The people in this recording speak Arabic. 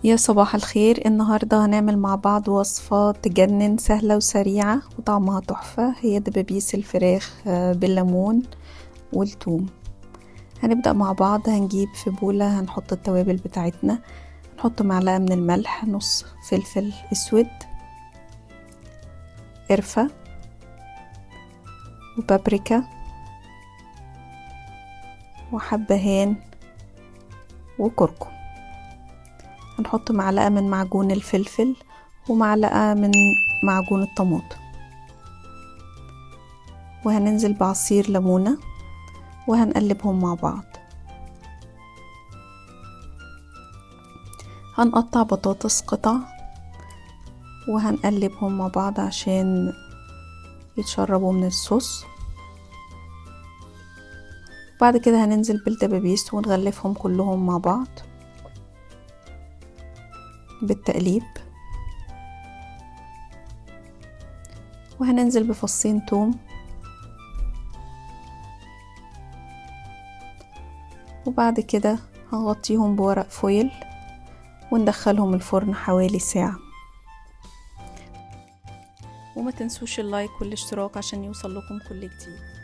يا صباح الخير. النهاردة هنعمل مع بعض وصفة تجنن، سهلة وسريعة وطعمها تحفة. هي دبابيس الفراخ بالليمون والثوم. هنبدأ مع بعض. هنجيب في بولة هنحط التوابل بتاعتنا. نحط معلقة من الملح، نص فلفل اسود، قرفة وبابريكا وحبهان وكركم. هنحط معلقة من معجون الفلفل ومعلقة من معجون الطماطم، وهننزل بعصير ليمونة وهنقلبهم مع بعض. هنقطع بطاطس قطع وهنقلبهم مع بعض عشان يتشربوا من الصوص. بعد كده هننزل بالدبابيس ونغلفهم كلهم مع بعض بالتقليب، وهننزل بفصين توم، وبعد كده هنغطيهم بورق فويل وندخلهم الفرن حوالي ساعة. وما تنسوش اللايك والاشتراك عشان يوصل لكم كل جديد.